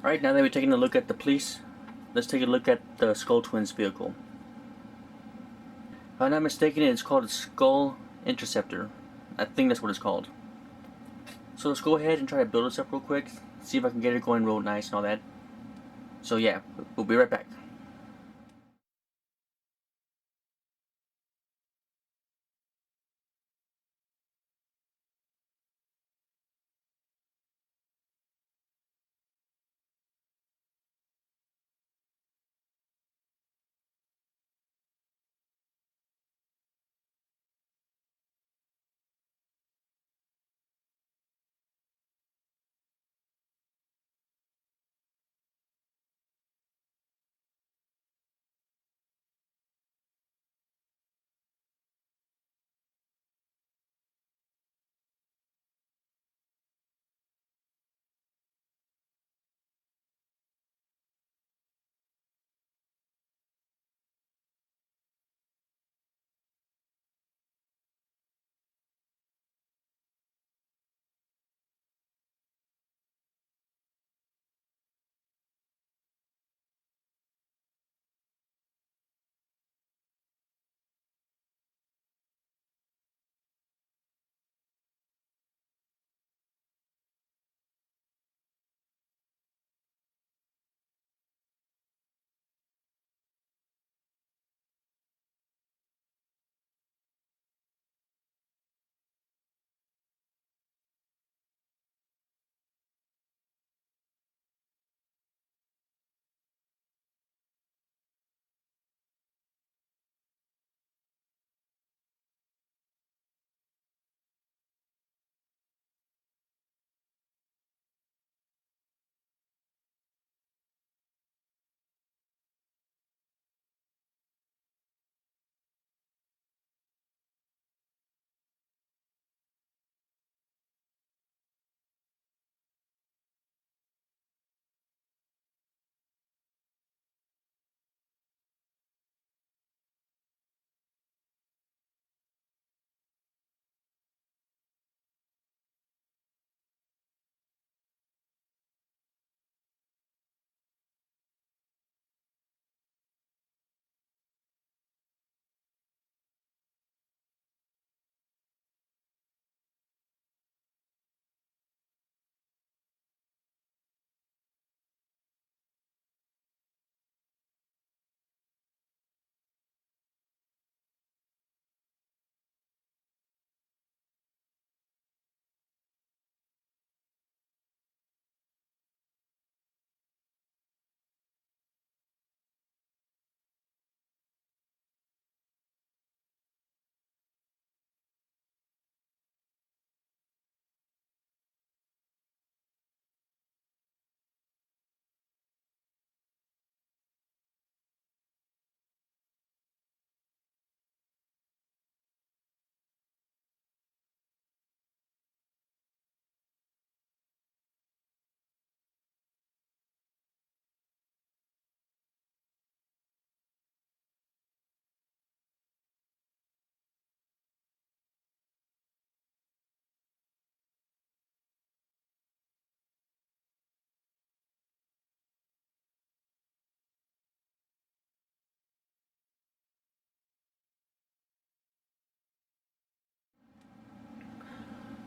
Alright, now that we're taking a look at the police, let's take a look at the Skull Twins vehicle. If I'm not mistaken, it's called a Skull Interceptor. I think that's what it's called. So let's go ahead and try to build this up real quick, see if I can get it going real nice and all that. So yeah, we'll be right back.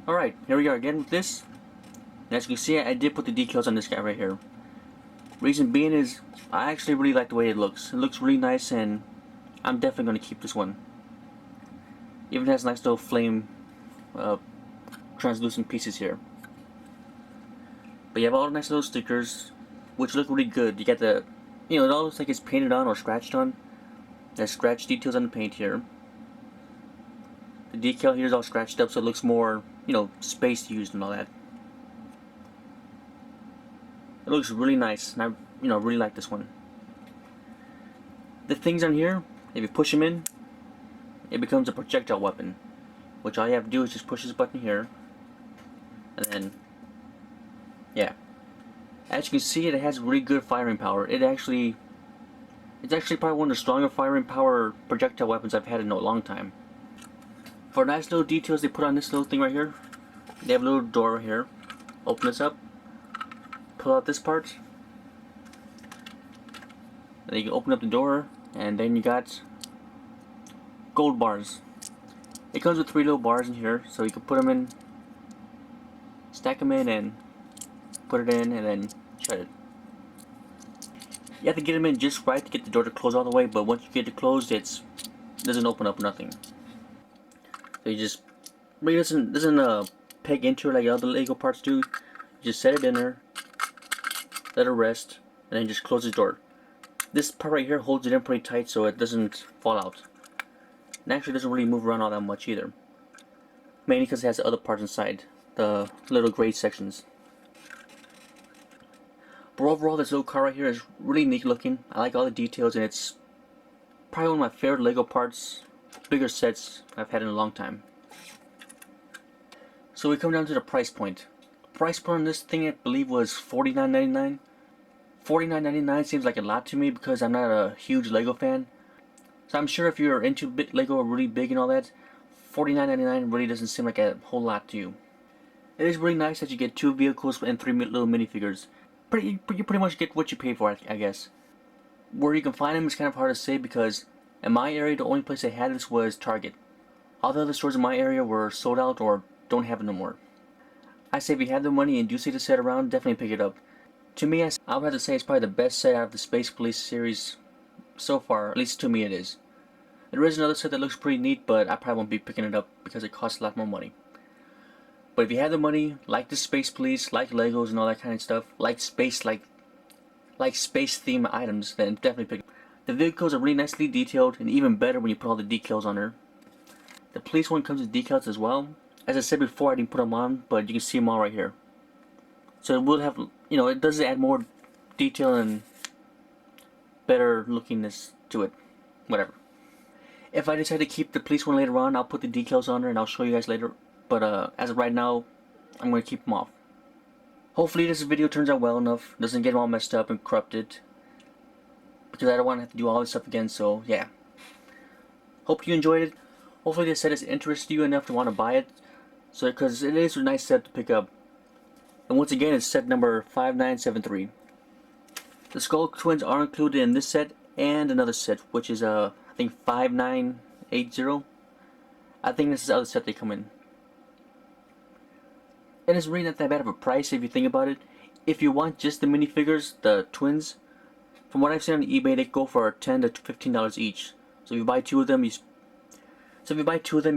Alright, here we are again with this. And as you can see, I did put the decals on this guy right here. Reason being is, I actually really like the way it looks. It looks really nice, and I'm definitely going to keep this one. Even has nice little flame translucent pieces here. But you have all the nice little stickers, which look really good. You got the, it all looks like it's painted on or scratched on. There's scratch details on the paint here. The decal here is all scratched up, so it looks more, space used and all that. It looks really nice, and I, really like this one. The things on here, if you push them in, it becomes a projectile weapon. Which all you have to do is just push this button here, and then, yeah. As you can see, it has really good firing power. It's actually probably one of the stronger firing power projectile weapons I've had in a long time. For nice little details they put on this little thing right here, they have a little door right here. Open this up, pull out this part, And then you can open up the door, and then you got gold bars. It comes with 3 little bars in here, so you can put them in, stack them in, and put it in, and then shut it. You have to get them in just right to get the door to close all the way, but once you get it closed, it doesn't open up nothing. So you just, really doesn't peg into it like other Lego parts do. You just set it in there, let it rest, and then just close the door. This part right here holds it in pretty tight so it doesn't fall out. And actually doesn't really move around all that much either. Mainly because it has other parts inside, the little gray sections. But overall, this little car right here is really neat looking. I like all the details, and it's probably one of my favorite Lego parts, bigger sets I've had in a long time. So we come down to the price point. The price point on this thing, I believe, was $49.99. $49.99 seems like a lot to me because I'm not a huge Lego fan. So I'm sure if you're into Lego really big and all that, $49.99 really doesn't seem like a whole lot to you. It is really nice that you get 2 vehicles and 3 little minifigures. You pretty much get what you pay for, I guess. Where you can find them is kind of hard to say because in my area the only place they had this was Target. All the other stores in my area were sold out or don't have it no more. I say if you have the money and do see the set around, definitely pick it up. To me, I would have to say it's probably the best set out of the Space Police series so far, at least to me it is. There is another set that looks pretty neat, but I probably won't be picking it up because it costs a lot more money. But if you have the money, like the Space Police, like Legos and all that kind of stuff, like space themed items, then definitely pick it up. The vehicles are really nicely detailed, and even better when you put all the decals on there. The police one comes with decals as well. As I said before, I didn't put them on, but you can see them all right here. So it will have, it does add more detail and better lookingness to it. Whatever. If I decide to keep the police one later on, I'll put the decals on there and I'll show you guys later. But as of right now, I'm going to keep them off. Hopefully this video turns out well enough, doesn't get all messed up and corrupted. Because I don't want to have to do all this stuff again, so yeah. Hope you enjoyed it. Hopefully this set has interested you enough to want to buy it. So, because it is a nice set to pick up. And once again, it's set number 5973. The Skull Twins are included in this set and another set, which is I think 5980. I think this is the other set they come in. And it's really not that bad of a price if you think about it. If you want just the minifigures, the twins, from what I've seen on eBay, they go for $10 to $15 each. So if you buy 2 of them,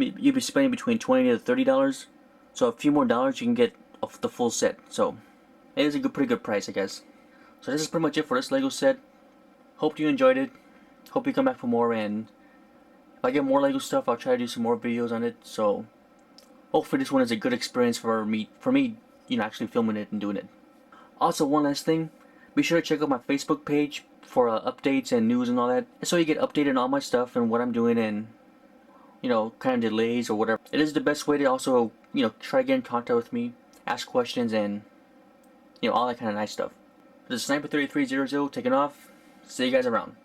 you'll be spending between $20 to $30. So a few more dollars, you can get the full set. So it is a pretty good price, I guess. So this is pretty much it for this Lego set. Hope you enjoyed it. Hope you come back for more, and if I get more Lego stuff, I'll try to do some more videos on it. So hopefully this one is a good experience for me, actually filming it and doing it. Also, one last thing, be sure to check out my Facebook page for updates and news and all that, so you get updated on all my stuff and what I'm doing and kind of delays or whatever. It is the best way to also try to get in contact with me, ask questions, and all that kind of nice stuff. This is Sniper 3300 taking off. See you guys around.